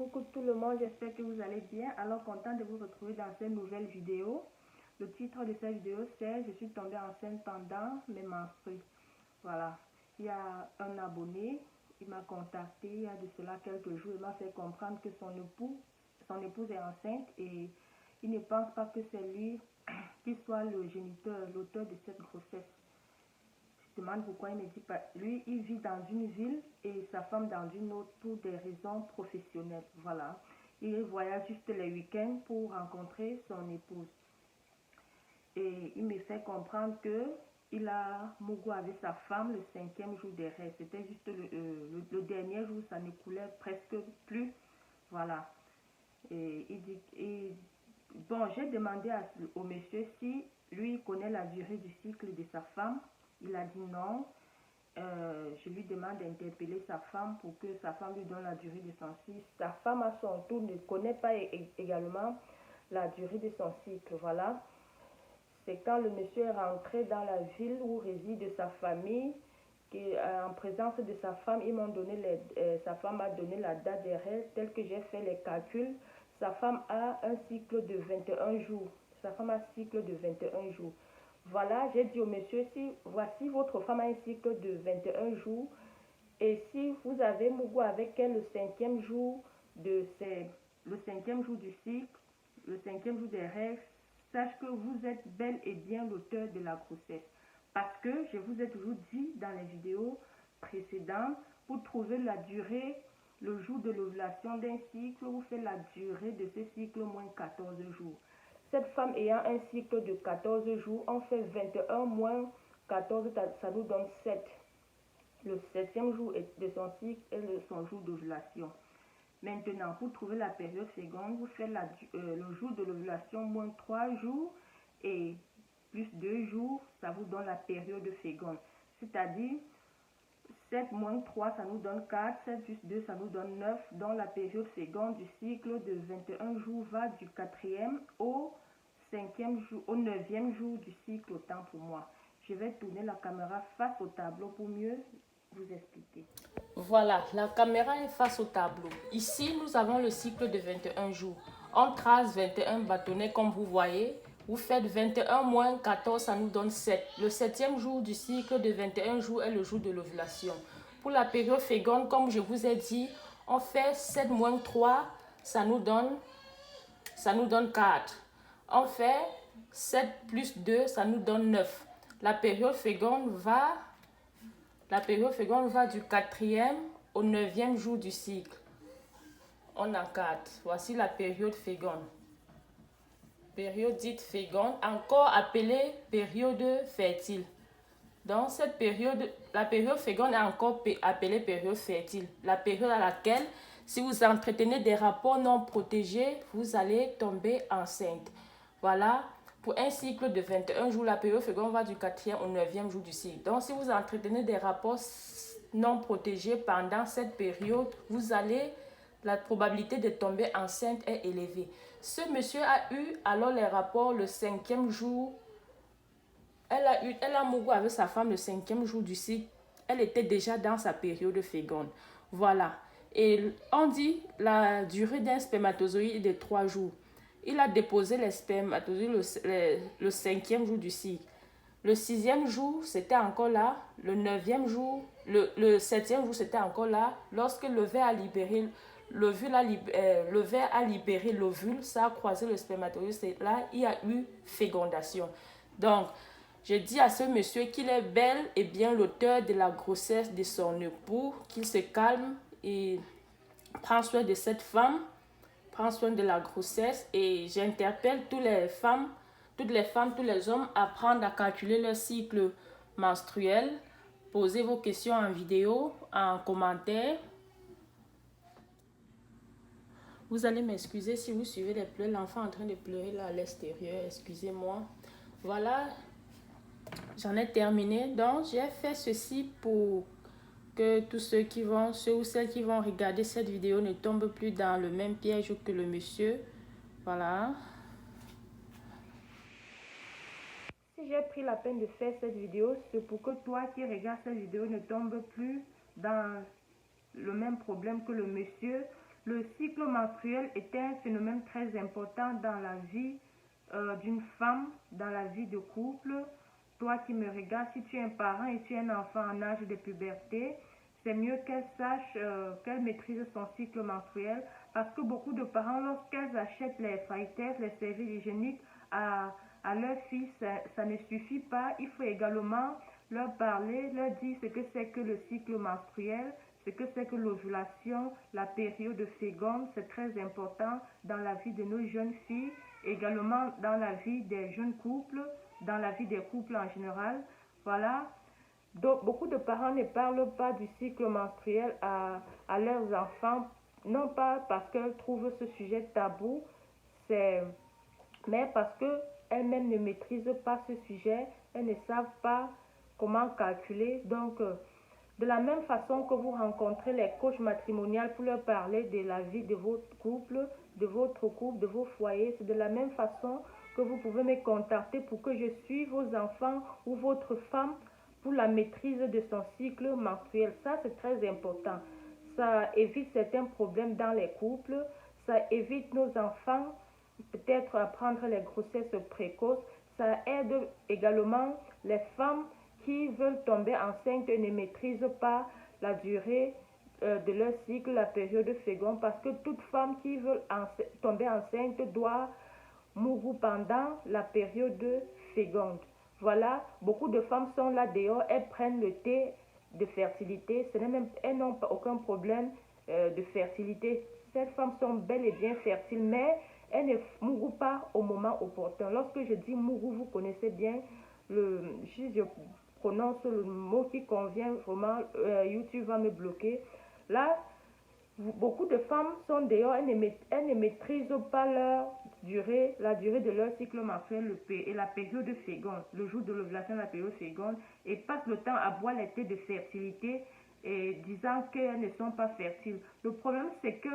coucou tout le monde, j'espère que vous allez bien. Alors content de vous retrouver dans cette nouvelle vidéo. Le titre de cette vidéo c'est "Je suis tombée enceinte pendant mes menstrues". Voilà, il y a un abonné, il m'a contacté il y a de cela quelques jours, il m'a fait comprendre que son épouse est enceinte et il ne pense pas que c'est lui qui soit le géniteur, l'auteur de cette grossesse. Je demande pourquoi, il me dit pas. Lui, il vit dans une ville et sa femme dans une autre pour des raisons professionnelles. Voilà. Il voyage juste les week-ends pour rencontrer son épouse. Et il me fait comprendre que il a mouru avec sa femme le 5e jour des règles. C'était juste le dernier jour, ça ne coulait presque plus. Voilà. Et il dit, bon, j'ai demandé au monsieur si lui connaît la durée du cycle de sa femme. Il a dit non. Je lui demande d'interpeller sa femme pour que sa femme lui donne la durée de son cycle. Sa femme à son tour ne connaît pas également la durée de son cycle. Voilà. C'est quand le monsieur est rentré dans la ville où réside sa famille, en présence de sa femme, sa femme m'a donné la date des règles, telle que j'ai fait les calculs. Sa femme a un cycle de 21 jours. Sa femme a un cycle de 21 jours. Voilà, j'ai dit au monsieur, voici votre femme a un cycle de 21 jours, et si vous avez mouru avec elle le 5e jour le 5e jour du cycle, le 5e jour des règles, sache que vous êtes bel et bien l'auteur de la grossesse. Parce que je vous ai toujours dit dans les vidéos précédentes, pour trouver la durée, le jour de l'ovulation d'un cycle, vous faites la durée de ce cycle moins 14 jours. Cette femme ayant un cycle de 14 jours, on fait 21 moins 14, ça nous donne 7. Le 7e jour de son cycle est son jour d'ovulation. Maintenant, pour trouver la période féconde, vous faites le jour de l'ovulation moins 3 jours et plus 2 jours, ça vous donne la période féconde. C'est-à-dire, 7 moins 3, ça nous donne 4, 7 plus 2, ça nous donne 9. Donc, la période féconde du cycle de 21 jours va du 4e au 5e jour, au 9e jour du cycle, autant pour moi. Je vais tourner la caméra face au tableau pour mieux vous expliquer. Voilà, la caméra est face au tableau. Ici, nous avons le cycle de 21 jours. On trace 21 bâtonnets comme vous voyez. Vous faites 21 moins 14, ça nous donne 7. Le 7e jour du cycle de 21 jours est le jour de l'ovulation. Pour la période féconde, comme je vous ai dit, on fait 7 moins 3, ça nous donne 4. On fait 7 plus 2, ça nous donne 9. La période féconde va du 4e au 9e jour du cycle. On a 4. Voici la période féconde. Période dite féconde, encore appelée période fertile. Donc, la période féconde est encore appelée période fertile. La période à laquelle, si vous entretenez des rapports non protégés, vous allez tomber enceinte. Voilà. Pour un cycle de 21 jours, la période féconde va du 4e au 9e jour du cycle. Donc, si vous entretenez des rapports non protégés pendant cette période, la probabilité de tomber enceinte est élevée. Ce monsieur a eu alors les rapports le 5e jour. Elle a mouru avec sa femme le 5e jour du cycle. Elle était déjà dans sa période féconde. Voilà. Et on dit la durée d'un spermatozoïde est de 3 jours. Il a déposé les spermatozoïdes le 5e jour du cycle. Le 6e jour, c'était encore là. Le 9e jour, le 7e jour, c'était encore là. Lorsque le ver a libéré l'ovule, ça a croisé le spermatozoïde. C'est là, il y a eu fécondation. Donc, je dis à ce monsieur qu'il est bel et bien l'auteur de la grossesse de son époux, qu'il se calme et prend soin de cette femme, prend soin de la grossesse, et j'interpelle toutes les femmes, tous les hommes à apprendre à calculer leur cycle menstruel. Posez vos questions en vidéo, en commentaire. Vous allez m'excuser si vous suivez les pleurs, l'enfant en train de pleurer là à l'extérieur, excusez-moi. Voilà, j'en ai terminé. Donc, j'ai fait ceci pour que ceux ou celles qui vont regarder cette vidéo ne tombent plus dans le même piège que le monsieur. Voilà. Si j'ai pris la peine de faire cette vidéo, c'est pour que toi qui regardes cette vidéo ne tombe plus dans le même problème que le monsieur. Le cycle menstruel est un phénomène très important dans la vie d'une femme, dans la vie de couple. Toi qui me regardes, si tu es un parent et tu es un enfant en âge de puberté, c'est mieux qu'elle sache, qu'elle maîtrise son cycle menstruel, parce que beaucoup de parents, lorsqu'elles achètent les faïters, les serviettes hygiéniques à leurs fils, ça ne suffit pas. Il faut également leur parler, leur dire ce que c'est que le cycle menstruel, ce que c'est que l'ovulation, la période féconde. C'est très important dans la vie de nos jeunes filles, également dans la vie des jeunes couples, dans la vie des couples en général. Voilà. Donc, beaucoup de parents ne parlent pas du cycle menstruel à leurs enfants, non pas parce qu'elles trouvent ce sujet tabou, mais parce qu'elles-mêmes ne maîtrisent pas ce sujet, elles ne savent pas comment calculer. Donc, de la même façon que vous rencontrez les coachs matrimoniaux pour leur parler de la vie de votre couple, de vos foyers, c'est de la même façon que vous pouvez me contacter pour que je suive vos enfants ou votre femme pour la maîtrise de son cycle menstruel. Ça, c'est très important. Ça évite certains problèmes dans les couples, ça évite nos enfants peut-être à prendre les grossesses précoces, ça aide également les femmes qui veulent tomber enceintes et ne maîtrisent pas la durée de leur cycle, la période féconde, parce que toute femme qui veut tomber enceinte doit mourir pendant la période féconde. Voilà, beaucoup de femmes sont là dehors, elles prennent le thé de fertilité, elles n'ont aucun problème de fertilité. Ces femmes sont bel et bien fertiles, mais elles ne mourent pas au moment opportun. Lorsque je dis mourou, vous connaissez bien, si je prononce le mot qui convient vraiment, YouTube va me bloquer. Là, beaucoup de femmes sont dehors, elles ne maîtrisent pas la durée de leur cycle menstruel et la période féconde, le jour de l'ovulation, la période féconde, et passent le temps à boire les thés de fertilité et disant qu'elles ne sont pas fertiles. Le problème, c'est que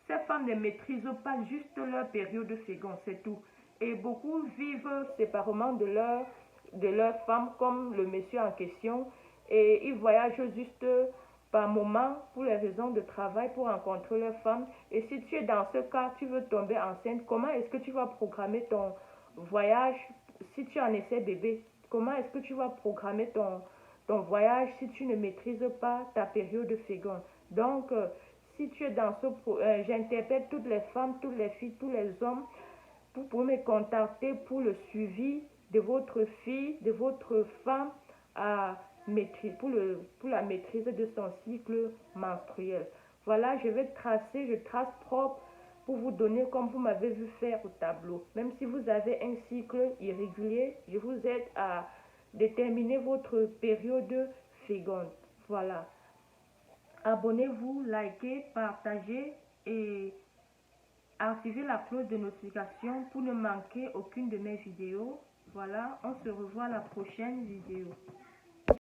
ces femmes ne maîtrisent pas juste leur période féconde, c'est tout. Et beaucoup vivent séparément de leur femme, comme le monsieur en question, et ils voyagent juste par moment pour les raisons de travail, pour rencontrer leur femme. Et si tu es dans ce cas, tu veux tomber enceinte, comment est-ce que tu vas programmer ton voyage si tu en essaies bébé? Comment est-ce que tu vas programmer ton voyage si tu ne maîtrises pas ta période féconde? Donc, si tu es dans j'interpelle toutes les femmes, toutes les filles, tous les hommes pour me contacter pour le suivi de votre fille, de votre femme pour la maîtrise de son cycle menstruel. Voilà, je trace propre pour vous donner comme vous m'avez vu faire au tableau. Même si vous avez un cycle irrégulier, je vous aide à déterminer votre période féconde. Voilà. Abonnez-vous, likez, partagez et activez la cloche de notification pour ne manquer aucune de mes vidéos. Voilà, on se revoit à la prochaine vidéo.